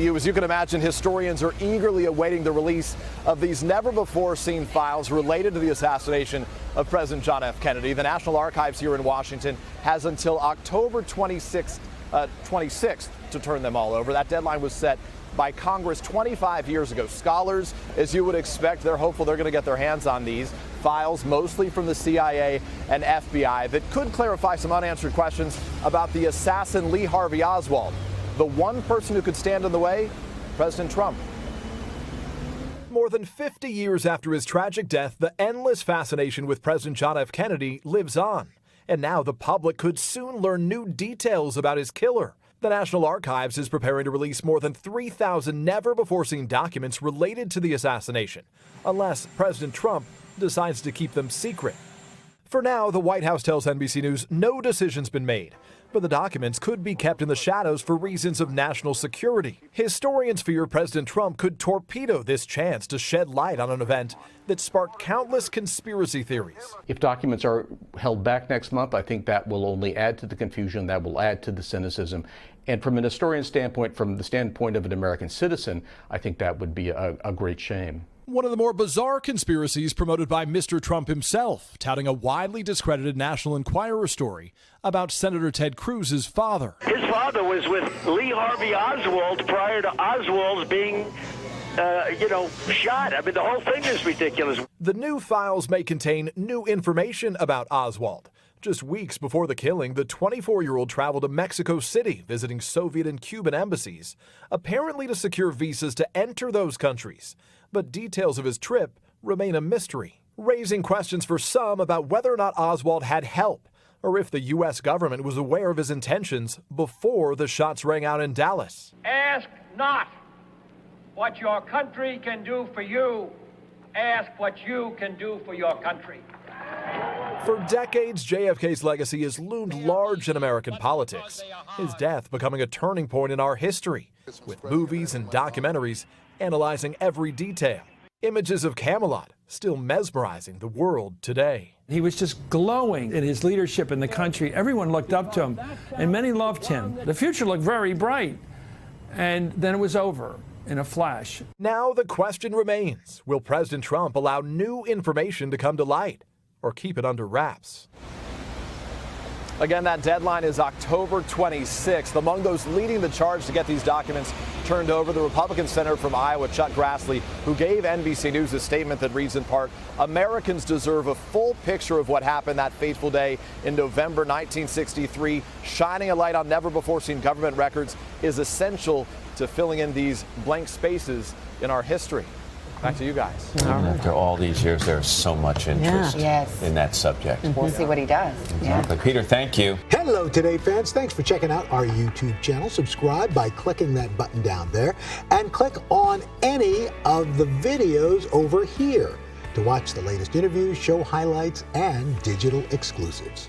you. As you can imagine, historians are eagerly awaiting the release of these never-before-seen files related to the assassination of President John F. Kennedy. The National Archives here in Washington has until October 26th to turn them all over. That deadline was set by Congress 25 years ago. Scholars, as you would expect, they're hopeful they're going to get their hands on these files, mostly from the CIA and FBI, that could clarify some unanswered questions about the assassin Lee Harvey Oswald. The one person who could stand in the way, President Trump. More than 50 years after his tragic death, the endless fascination with President John F. Kennedy lives on. And now the public could soon learn new details about his killer. The National Archives is preparing to release more than 3,000 never-before-seen documents related to the assassination, unless President Trump decides to keep them secret. For now, the White House tells NBC News no decision's been made, but the documents could be kept in the shadows for reasons of national security. Historians fear President Trump could torpedo this chance to shed light on an event that sparked countless conspiracy theories. If documents are held back next month, I think that will only add to the confusion, that will add to the cynicism. And from an historian standpoint, from the standpoint of an American citizen, I think that would be a great shame. One of the more bizarre conspiracies promoted by Mr. Trump himself, touting a widely discredited National Enquirer story about Senator Ted Cruz's father. His father was with Lee Harvey Oswald prior to Oswald's being, shot. I mean, the whole thing is ridiculous. The new files may contain new information about Oswald. Just weeks before the killing, the 24-year-old traveled to Mexico City, visiting Soviet and Cuban embassies, apparently to secure visas to enter those countries. But details of his trip remain a mystery, raising questions for some about whether or not Oswald had help, or if the U.S. government was aware of his intentions before the shots rang out in Dallas. Ask not what your country can do for you. Ask what you can do for your country. For decades, JFK's legacy has loomed large in American politics, his death becoming a turning point in our history, with movies and documentaries analyzing every detail. Images of Camelot still mesmerizing the world today. He was just glowing in his leadership in the country. Everyone looked up to him, and many loved him. The future looked very bright, and then it was over in a flash. Now the question remains, will President Trump allow new information to come to light, or keep it under wraps? Again, that deadline is October 26th. Among those leading the charge to get these documents turned over, the Republican Senator from Iowa, Chuck Grassley, who gave NBC News a statement that reads in part, Americans deserve a full picture of what happened that fateful day in November 1963. Shining a light on never-before-seen government records is essential to filling in these blank spaces in our history. Back to you guys. After all these years, there's so much interest in that subject. We'll see what he does. Exactly. Peter, thank you. Hello, Today fans. Thanks for checking out our YouTube channel. Subscribe by clicking that button down there and click on any of the videos over here to watch the latest interviews, show highlights, and digital exclusives.